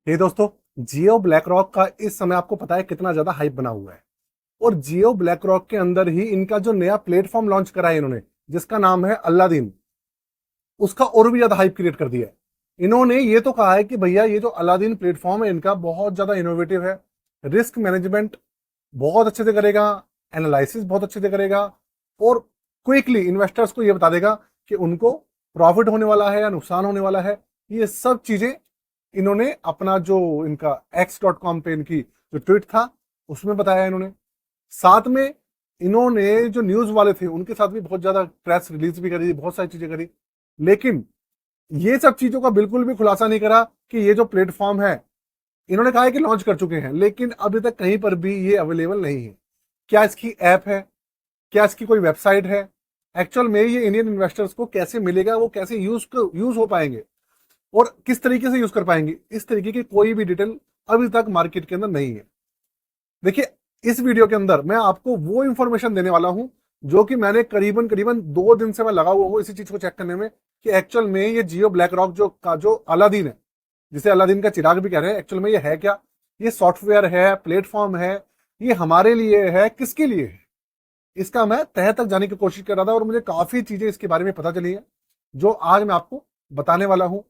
ये दोस्तों, जियो black rock का इस समय आपको पता है कितना ज्यादा हाइप बना हुआ है। और जियो ब्लैक रॉक के अंदर ही इनका जो नया प्लेटफॉर्म लॉन्च करा है इन्होंने, जिसका नाम है अलादीन, उसका और भी ज्यादा हाइप क्रिएट कर दिया है। इन्होंने ये तो कहा है कि भैया ये जो अलादीन प्लेटफॉर्म है इनका बहुत ज्यादा इनोवेटिव है, रिस्क मैनेजमेंट बहुत अच्छे से करेगा, एनालिसिस बहुत अच्छे से करेगा, और क्विकली इन्वेस्टर्स को ये बता देगा कि उनको प्रॉफिट होने वाला है या नुकसान होने वाला है। ये सब चीजें इन्होंने अपना जो इनका x.com पे इनकी जो ट्वीट था उसमें बताया इन्होंने। साथ में इन्होंने जो न्यूज वाले थे उनके साथ भी बहुत ज्यादा प्रेस रिलीज भी करी, बहुत सारी चीजें करी, लेकिन ये सब चीजों का बिल्कुल भी खुलासा नहीं करा कि ये जो प्लेटफॉर्म है, इन्होंने कहा है कि लॉन्च कर चुके हैं, लेकिन अभी तक कहीं पर भी ये अवेलेबल नहीं है। क्या इसकी ऐप है, क्या इसकी कोई वेबसाइट है, एक्चुअल में ये इंडियन इन्वेस्टर्स को कैसे मिलेगा, वो कैसे यूज हो पाएंगे और किस तरीके से यूज कर पाएंगे, इस तरीके की कोई भी डिटेल अभी तक मार्केट के अंदर नहीं है। देखिए, इस वीडियो के अंदर मैं आपको वो इंफॉर्मेशन देने वाला हूं जो कि मैंने करीबन करीबन 2 दिन से मैं लगा हुआ हूं इसी चीज को चेक करने में कि एक्चुअल में ये जियो ब्लैक रॉक जो अलादीन है, जिसे अलादीन का चिराग भी कह रहे हैं, एक्चुअल में ये है क्या, ये सॉफ्टवेयर है, प्लेटफॉर्म है, ये हमारे लिए है, किसके लिए है, इसका मैं तह तक जाने की कोशिश कर रहा था और मुझे काफी चीजें इसके बारे में पता चली है जो आज मैं आपको बताने वाला हूं।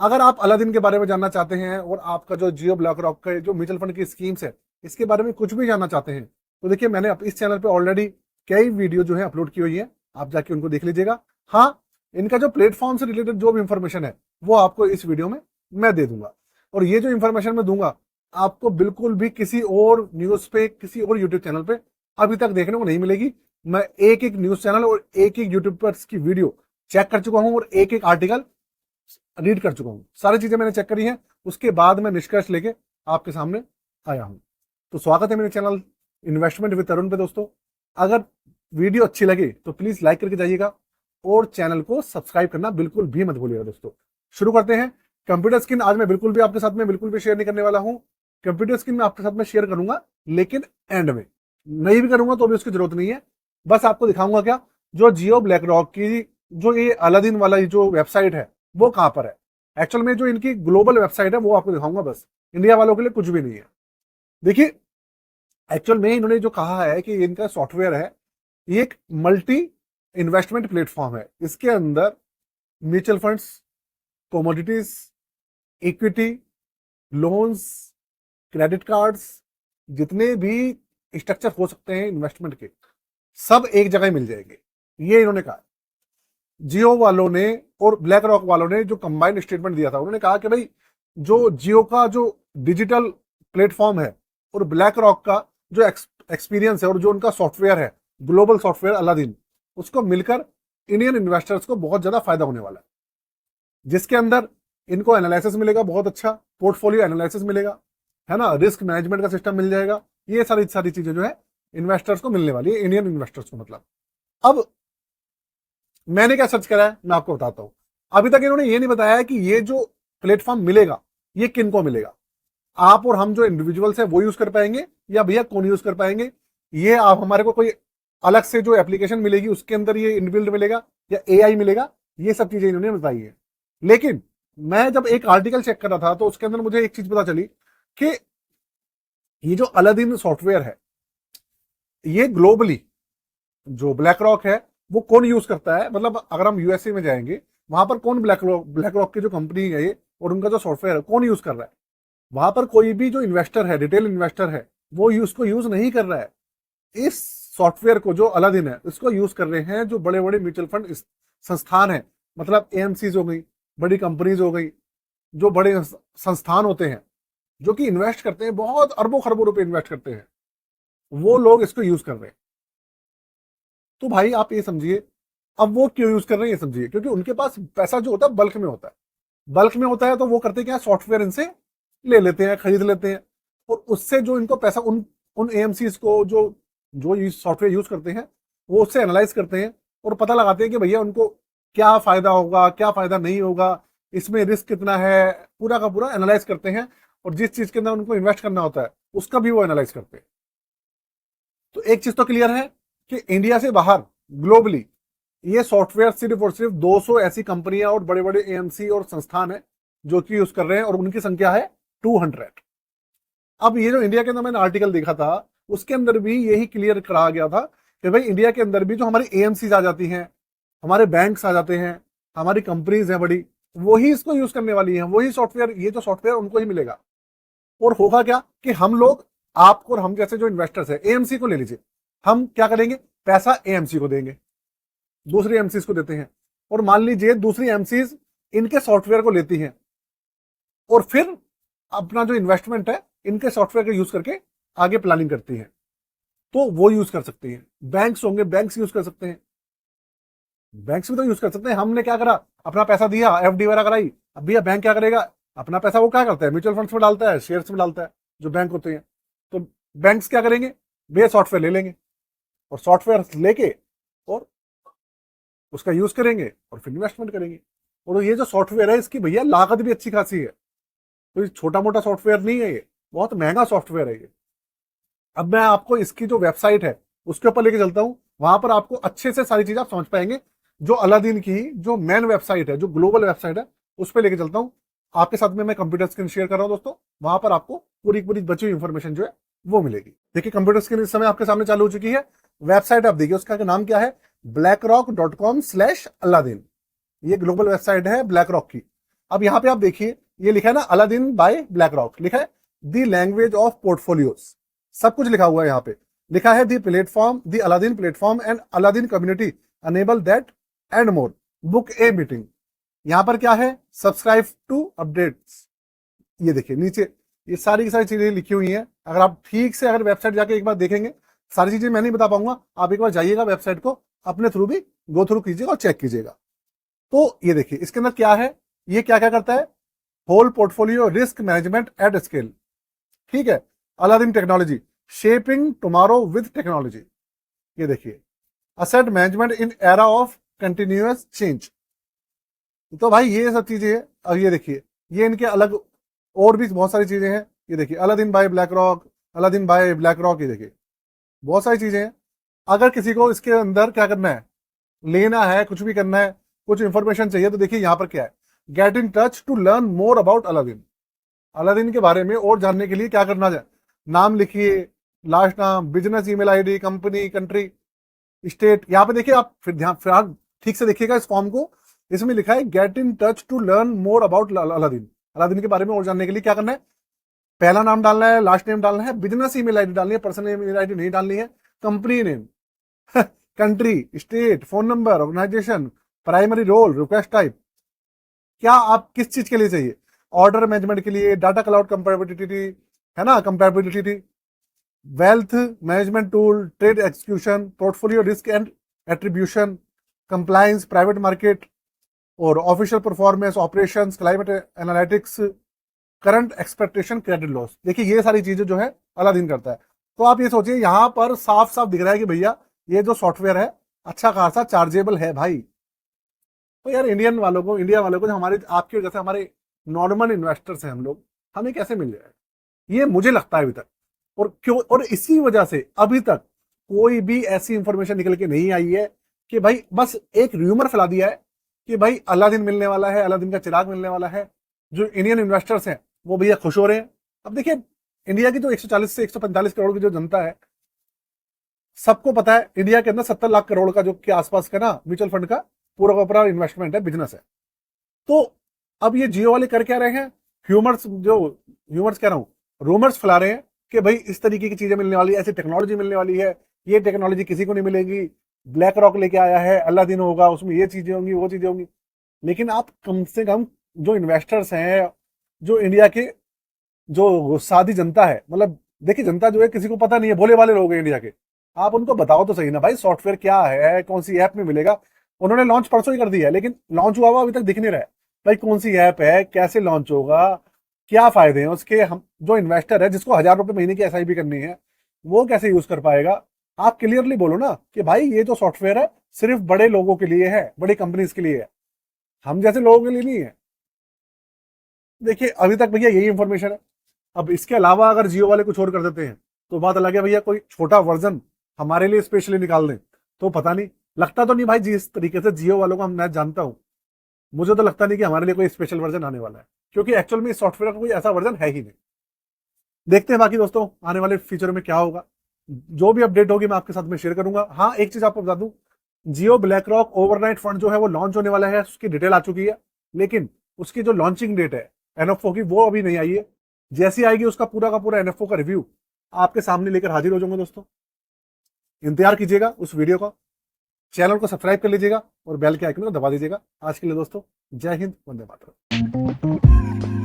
अगर आप अलादीन के बारे में जानना चाहते हैं और आपका जो जियो ब्लैक रॉक का जो म्यूचुअल फंड की स्कीम्स है इसके बारे में कुछ भी जानना चाहते हैं, तो देखिए मैंने इस चैनल पे ऑलरेडी कई वीडियो जो है अपलोड की हुई है, आप जाके उनको देख लीजिएगा। हाँ, इनका जो प्लेटफॉर्म से रिलेटेड जो भी इंफॉर्मेशन है वो आपको इस वीडियो में मैं दे दूंगा, और ये जो इंफॉर्मेशन मैं दूंगा आपको बिल्कुल भी किसी और न्यूज पे, किसी और यूट्यूब चैनल पे अभी तक देखने को नहीं मिलेगी। मैं एक एक न्यूज चैनल और एक एक यूट्यूब पर की वीडियो चेक कर चुका हूं और एक एक आर्टिकल रीड कर चुका हूं, सारी चीजें मैंने चेक करी हैं, उसके बाद मैं निष्कर्ष लेके आपके सामने आया हूं। तो स्वागत है मेरे चैनल इन्वेस्टमेंट विद तरुण पे। दोस्तों, अगर वीडियो अच्छी लगे तो प्लीज लाइक करके जाइएगा और चैनल को सब्सक्राइब करना बिल्कुल भी मत भूलिएगा। दोस्तों, शुरू करते हैं। कंप्यूटर स्क्रीन आज मैं बिल्कुल भी आपके साथ में बिल्कुल भी शेयर नहीं करने वाला हूं। कंप्यूटर स्क्रीन में आपके साथ में शेयर करूंगा, लेकिन एंड में नहीं भी करूंगा तो भी उसकी जरूरत नहीं है। बस आपको दिखाऊंगा क्या, जो जियो ब्लैक रॉक की जो ये अलादीन वाला जो वेबसाइट है वो कहां पर है। एक्चुअल में जो इनकी ग्लोबल वेबसाइट है वो आपको दिखाऊंगा, बस इंडिया वालों के लिए कुछ भी नहीं है। देखिए, एक्चुअल में इन्होंने जो कहा है कि इनका सॉफ्टवेयर है, ये एक मल्टी इन्वेस्टमेंट प्लेटफॉर्म है। इसके अंदर mutual funds, commodities, equity, loans, credit cards, जितने भी स्ट्रक्चर हो सकते हैं इन्वेस्टमेंट के, सब एक जगह मिल जाएंगे, ये इन्होंने कहा। जियो वालों ने और ब्लैक रॉक वालों ने जो कंबाइंड स्टेटमेंट दिया था, उन्होंने कहा कि भाई जो जियो का जो डिजिटल प्लेटफॉर्म है और ब्लैक रॉक का जो एक्सपीरियंस है और जो उनका सॉफ्टवेयर है, ग्लोबल सॉफ्टवेयर अलादीन, उसको मिलकर इंडियन इन्वेस्टर्स को बहुत ज्यादा फायदा होने वाला है, जिसके अंदर इनको एनालिसिस मिलेगा, बहुत अच्छा पोर्टफोलियो एनालिसिस मिलेगा, है ना, रिस्क मैनेजमेंट का सिस्टम मिल जाएगा। ये सारी सारी चीजें जो है इन्वेस्टर्स को मिलने वाली है, इंडियन इन्वेस्टर्स को मतलब। अब मैंने क्या सर्च करा है मैं आपको बताता हूं। अभी तक इन्होंने ये नहीं बताया है कि ये जो प्लेटफॉर्म मिलेगा ये किन को मिलेगा। आप और हम जो इंडिविजुअल्स है वो यूज कर पाएंगे या भैया कौन यूज कर पाएंगे, ये आप हमारे को कोई अलग से जो एप्लीकेशन मिलेगी उसके अंदर ये इनबिल्ड मिलेगा या एआई मिलेगा, ये सब चीजें इन्होंने बताई है। लेकिन मैं जब एक आर्टिकल चेक कर रहा था तो उसके अंदर मुझे एक चीज पता चली कि ये जो अलादीन सॉफ्टवेयर है ये ग्लोबली जो ब्लैक रॉक है वो कौन यूज करता है, मतलब अगर हम यूएसए में जाएंगे वहां पर कौन ब्लैक रॉक की जो कंपनी है ये और उनका जो सॉफ्टवेयर है कौन यूज कर रहा है, वहां पर कोई भी जो इन्वेस्टर है, रिटेल इन्वेस्टर है, वो उसको यूज नहीं कर रहा है। इस सॉफ्टवेयर को जो अलादीन है इसको यूज कर रहे हैं जो बड़े बड़े म्यूचुअल फंड संस्थान है, मतलब एएमसीज हो गई, बड़ी कंपनीज हो गई, जो बड़े संस्थान होते हैं जो कि इन्वेस्ट करते हैं, बहुत अरबों खरबों रुपए इन्वेस्ट करते हैं, वो लोग इसको यूज कर रहे हैं। तो भाई आप ये समझिए, अब वो क्यों यूज कर रहे हैं ये समझिए, क्योंकि उनके पास पैसा जो होता है बल्क में होता है। बल्क में होता है तो वो करते क्या, सॉफ्टवेयर इनसे ले लेते हैं, खरीद लेते हैं, और उससे जो इनको पैसा उन उन एएमसीज को जो जो सॉफ्टवेयर यूज करते हैं वो उससे एनालाइज करते हैं और पता लगाते हैं कि भैया उनको क्या फायदा होगा, क्या फायदा नहीं होगा, इसमें रिस्क कितना है, पूरा का पूरा एनालाइज करते हैं, और जिस चीज के अंदर उनको इन्वेस्ट करना होता है उसका भी वो एनालाइज करते हैं। तो एक चीज तो क्लियर है कि इंडिया से बाहर ग्लोबली ये सॉफ्टवेयर सिर्फ और सिर्फ 200 ऐसी कंपनियां और बड़े बड़े एएमसी और संस्थान है जो कि यूज कर रहे हैं, और उनकी संख्या है 200। अब ये जो इंडिया के अंदर मैंने आर्टिकल देखा था उसके अंदर भी यही क्लियर करा गया था कि भाई इंडिया के अंदर भी जो हमारी एएमसीज आ जाती हैं, हमारे बैंक्स आ जाते हैं, हमारी कंपनीज हैं बड़ी, वही इसको यूज करने वाली हैं, वही सॉफ्टवेयर, ये जो सॉफ्टवेयर उनको ही मिलेगा। और होगा क्या कि हम लोग, आपको और हम जैसे जो इन्वेस्टर्स है, एएमसी को ले लीजिए, हम क्या करेंगे, पैसा एएमसी को देंगे, दूसरी एमसीज को देते हैं, और मान लीजिए दूसरी एमसीज इनके सॉफ्टवेयर को लेती हैं और फिर अपना जो इन्वेस्टमेंट है इनके सॉफ्टवेयर का यूज करके आगे प्लानिंग करती हैं, तो वो यूज कर सकती हैं। बैंक्स होंगे, बैंक्स यूज कर सकते हैं, बैंक्स भी तो यूज कर सकते हैं। हमने क्या करा, अपना पैसा दिया, एफडी वगैरह कराई, अब भैया बैंक क्या करेगा, अपना पैसा वो क्या करता है, म्यूचुअल फंड्स में डालता है, शेयर्स में डालता है, जो बैंक होते हैं। तो बैंक्स क्या करेंगे, भैया सॉफ्टवेयर ले लेंगे और सॉफ्टवेयर लेके और उसका यूज करेंगे और फिर इन्वेस्टमेंट करेंगे। और ये जो सॉफ्टवेयर है इसकी भैया लागत भी अच्छी खासी है, तो छोटा मोटा सॉफ्टवेयर नहीं है, ये बहुत महंगा सॉफ्टवेयर है ये। अब मैं आपको इसकी जो वेबसाइट है उसके ऊपर लेके चलता हूं, वहां पर आपको अच्छे से सारी चीजें आप समझ पाएंगे। जो अलादीन की जो मेन वेबसाइट है, जो ग्लोबल वेबसाइट है, उस पर लेके चलता हूं आपके साथ में। मैं कंप्यूटर स्क्रीन शेयर कर रहा हूं दोस्तों, वहां पर आपको पूरी पूरी बची हुई इंफॉर्मेशन जो है वो मिलेगी। देखिए कंप्यूटर स्क्रीन इस समय आपके सामने चालू हो चुकी है। वेबसाइट आप देखिए, उसका नाम क्या है, blackrock.com/अलादीन। ये ग्लोबल वेबसाइट है ब्लैक की। अब यहाँ पे आप देखिए, ये लिखा है ना, अलादीन बाय ब्लैक रॉक, लिखा है द लैंग्वेज ऑफ पोर्टफोलियोज, सब कुछ लिखा हुआ है। यहाँ पे लिखा है the platform, the Aladdin platform and Aladdin community enable that and more, book a meeting. यहाँ पर क्या है, सब्सक्राइब टू अपडेट्स। ये देखिए नीचे ये सारी की सारी चीजें लिखी हुई हैं। अगर आप ठीक से अगर वेबसाइट जाके एक बार देखेंगे, सारी चीजें मैं नहीं बता पाऊंगा, आप एक बार जाइएगा वेबसाइट को, अपने थ्रू भी गो थ्रू कीजिएगा और चेक कीजिएगा। तो ये देखिए इसके अंदर क्या है, ये क्या क्या करता है, whole portfolio risk management at scale, ठीक है। Aladdin technology, shaping tomorrow with technology. ये देखिए asset management in era of continuous change. तो भाई ये सब चीजें हैं। और ये देखिए ये इनके अलग और भी बहुत सारी चीजें हैं। ये देखिए Aladdin by BlackRock, Aladdin by BlackRock, ये देखिए बहुत सारी चीजें हैं। अगर किसी को इसके अंदर क्या करना है, लेना है, कुछ भी करना है, कुछ इंफॉर्मेशन चाहिए, तो देखिए यहाँ पर क्या है, get in touch to learn more about Aladdin. Aladdin के बारे में और जानने के लिए क्या करना है, नाम लिखिए, लास्ट नाम, business email ID, company, country, state. यहाँ पे देखिए आप फिर ध्यान, फिर आप ठीक से देखिएगा इस फॉर्म को, इसमें लिखा है get in touch to learn more about Aladdin. Aladdin के बारे में और जानने के लिए क्या करना है, पहला नाम डालना है, लास्ट नेम डालना है, बिजनेस ईमेल आईडी डालनी है, पर्सनल ईमेल आईडी नहीं डालनी है, company name, country, state, phone number, organisation, primary role, request type, क्या आप किस चीज के लिए चाहिए, ऑर्डर मैनेजमेंट के लिए, डाटा क्लाउड कंपेटिबिलिटी है ना, compatibility, wealth management tool, trade execution, portfolio risk and attribution, compliance, private market और official performance, operations, climate analytics, current expectation, credit loss. देखिए ये सारी चीजें जो है अलादीन करता है। तो आप ये सोचिए यहाँ पर साफ साफ दिख रहा है कि भैया ये जो सॉफ्टवेयर है अच्छा खासा चार्जेबल है भाई। तो यार इंडिया वालों को जो हमारे आपकी वजह से हमारे नॉर्मल इन्वेस्टर्स हैं हम लोग, हमें कैसे मिल जाए, ये मुझे लगता है अभी तक। और क्यों, और इसी वजह से अभी तक कोई भी ऐसी इंफॉर्मेशन निकल के नहीं आई है कि भाई, बस एक र्यूमर फैला दिया है कि भाई अलादीन मिलने वाला है, अलादीन का चिराग मिलने वाला है। जो इंडियन इन्वेस्टर्स हैं वो भैया खुश हो रहे हैं। अब देखिए इंडिया की जो 140 से 145 करोड़ की जो जनता है, सबको पता है इंडिया के अंदर 70 लाख करोड़ का जो के आसपास का ना म्यूचुअल फंड का पूरा का पूरा इन्वेस्टमेंट है, बिजनेस है। तो अब ये जियो वाले कर क्या रहे हैं, ह्यूमर्स कह रहा हूं, रूमर्स फैला रहे हैं कि भाई इस तरीके की चीजें मिलने वाली है, ऐसी टेक्नोलॉजी मिलने वाली है, ये टेक्नोलॉजी किसी को नहीं मिलेगी, ब्लैक रॉक लेके आया है, अलादीन होगा, उसमें ये चीजें होंगी, वो चीजें होंगी। लेकिन आप कम से कम जो इन्वेस्टर्स हैं, जो इंडिया के जो सादी जनता है, मतलब देखिए जनता जो है किसी को पता नहीं है, भोले वाले लोग हैं इंडिया के, आप उनको बताओ तो सही ना भाई सॉफ्टवेयर क्या है, कौन सी ऐप में मिलेगा। उन्होंने लॉन्च परसों ही कर दिया है, लेकिन लॉन्च हुआ हुआ अभी तक दिख नहीं रहा है भाई, कौन सी ऐप है, कैसे लॉन्च होगा, क्या फायदे हैं उसके। हम जो इन्वेस्टर है जिसको 1000 रुपए महीने की एसआईपी करनी है, वो कैसे यूज कर पाएगा। आप क्लियरली बोलो ना कि भाई ये जो सॉफ्टवेयर है सिर्फ बड़े लोगों के लिए है, बड़ी कंपनीज के लिए है, हम जैसे लोगों के लिए नहीं है। देखिए अभी तक भैया यही इंफॉर्मेशन है। अब इसके अलावा अगर जियो वाले कुछ और कर देते हैं तो बात अलग है भैया, कोई छोटा वर्जन हमारे लिए स्पेशली निकाल दें तो पता नहीं, लगता तो नहीं भाई जिस तरीके से जियो वालों को मैं जानता हूं, मुझे तो लगता नहीं कि हमारे लिए कोई स्पेशल वर्जन आने वाला है, क्योंकि एक्चुअल में इस सॉफ्टवेयर का कोई ऐसा वर्जन है ही नहीं। देखते हैं बाकी दोस्तों आने वाले फ्यूचर में क्या होगा। जो भी अपडेट होगी मैं आपके साथ में शेयर करूंगा। हाँ, एक चीज आपको बता दूं, जियो ब्लैक रॉक ओवरनाइट फंड जो है वो लॉन्च होने वाला है, उसकी डिटेल आ चुकी है, लेकिन उसकी जो लॉन्चिंग डेट है एनएफओ की वो अभी नहीं आई है। जैसी आएगी उसका पूरा का पूरा एनएफओ का रिव्यू आपके सामने लेकर हाजिर हो जाऊंगा दोस्तों। इंतजार कीजिएगा उस वीडियो का, चैनल को सब्सक्राइब कर लीजिएगा और बेल के आइकन को दबा दीजिएगा। आज के लिए दोस्तों जय हिंद, वंदे मातरम।